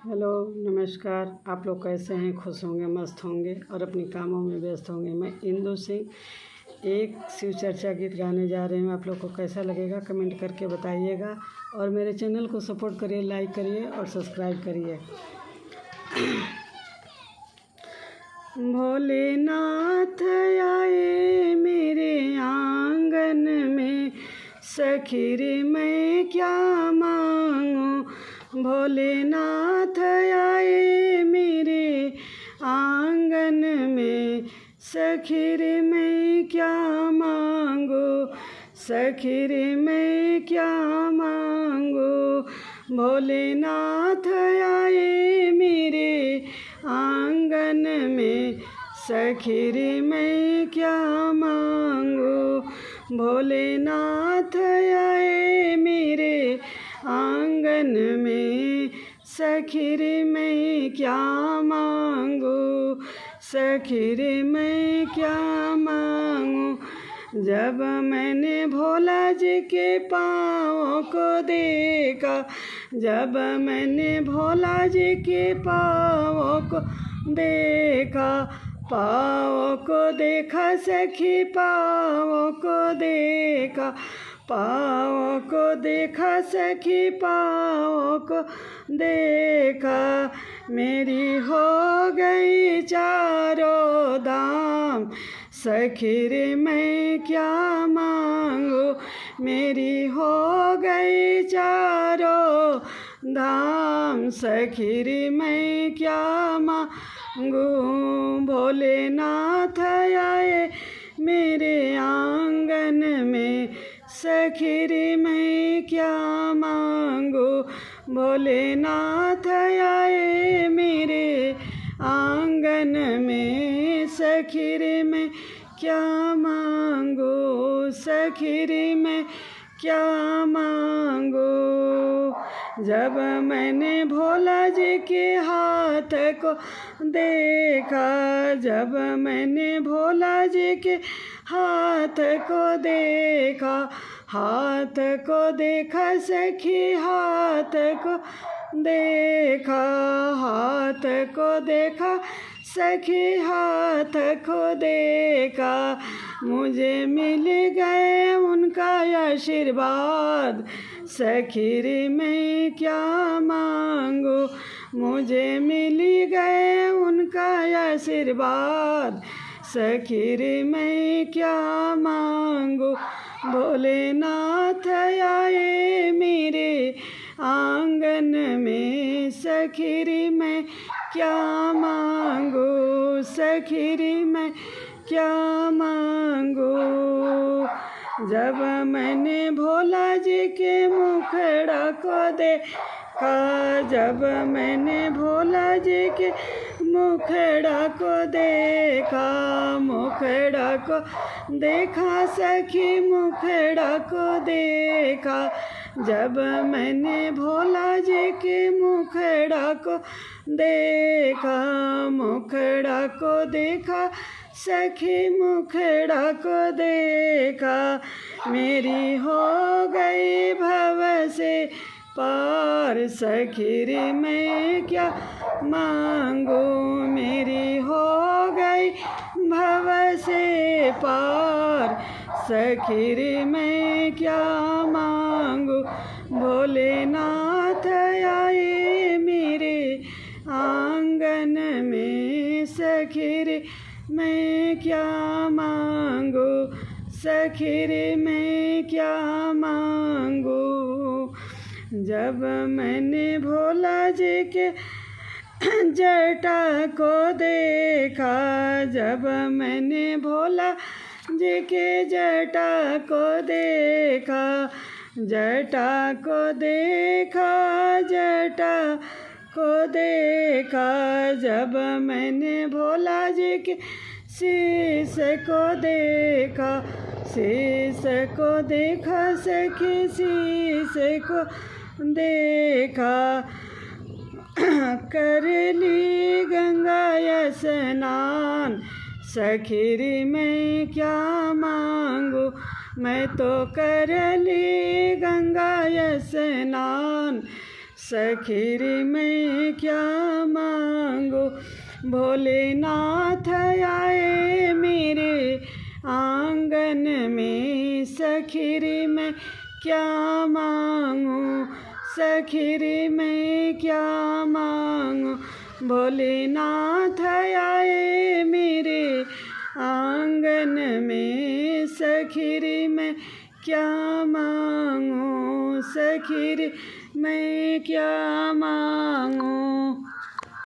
Hello, नमस्कार। आप लोग कैसे हैं? खुश होंगे, मस्त होंगे और अपनी कामों में व्यस्त होंगे। मैं इंदु सिंह एक शिव चर्चा गीत गाने जा रही हूँ। आप लोग को कैसा लगेगा कमेंट करके बताइएगा और मेरे चैनल को सपोर्ट करिए, लाइक करिए और सब्सक्राइब करिए। भोलेनाथ आए मेरे आंगन में, सखी रे मैं क्या मांगूं। भोलेनाथ आए मेरे आंगन में, सखी रे मैं क्या मांगूं। सखी रे मैं क्या मांगूं। भोलेनाथ आए मेरे आंगन में, सखी रे मैं क्या मांगूं। भोलेनाथ आए मेरे आंगन में, सखी रे मैं क्या मांगूं। सखी रे मैं क्या मांगूं। जब मैंने भोला जी के पाँव को देखा, जब मैंने भोला जी के पाँव को देखा, पाँव को देखा सखी पाँव को देखा, पाँव को देखा सखी पाँव को देखा। मेरी हो गई चारों धाम, सखी रे मैं क्या मांगूं। मेरी हो गई चारों धाम, सखी रे मैं क्या मांगूं। भोलेनाथ आए मेरे आंगन में, सखी रे मैं क्या मांगूं। भोलेनाथ आए मेरे आंगन में, सखी रे मैं क्या मांगूं। सखी रे मैं क्या मांगूं। जब मैंने भोला जी के हाथ को देखा, जब मैंने भोला जी के हाथ को देखा, हाथ को देखा सखी हाथ को देखा, हाथ को देखा सखी हाथ को देखा। मुझे मिल गए उनका आशीर्वाद, सखी रे मैं क्या मांगूं। मुझे मिल गए उनका आशीर्वाद, सखी रे मैं क्या मांगूं। भोलेनाथ आए मेरे आंगन में, सखी रे मैं क्या मांगूं। सखी रे मैं क्या मांगूं। जब मैंने भोला जी के मुखड़ा को देखा, जब मैंने भोला जी के मुखड़ा को देखा, मुखड़ा को देखा सखी मुखड़ा को देखा। जब मैंने भोला जी के मुखड़ा को देखा, मुखड़ा को देखा सखी मुखड़ा को देखा। मेरी हो गई भव से पार, सखी रे मैं क्या मांगूं। मेरी हो गई भव से पार, सखी रे मैं क्या मांगूं। भोलेनाथ आए मेरे आंगन में, सखी रे मैं क्या मांगूं। सखी रे मैं क्या मांगूं। जब मैंने भोला जी के जटा को देखा, जब मैंने भोला जी के जटा को देखा, जटा को देखा, जटा को देखा। जब मैंने भोला जी के शीश को देखा, शीश को देखा सखी शीश को देखा। कर ली गंगा स्नान, सखी रे मैं क्या मांगूं। मैं तो कर ली गंगा स्नान, सखी रे मैं क्या मांगो, भोलेनाथ आए मेरे आंगन में। सखी रे मैं क्या मांगूं, सखी रे मैं क्या मांगूं, भोलेनाथ आए मेरे आंगन में। सखी रे मैं क्या मांगूं, सखी रे मैं क्या मांगूं।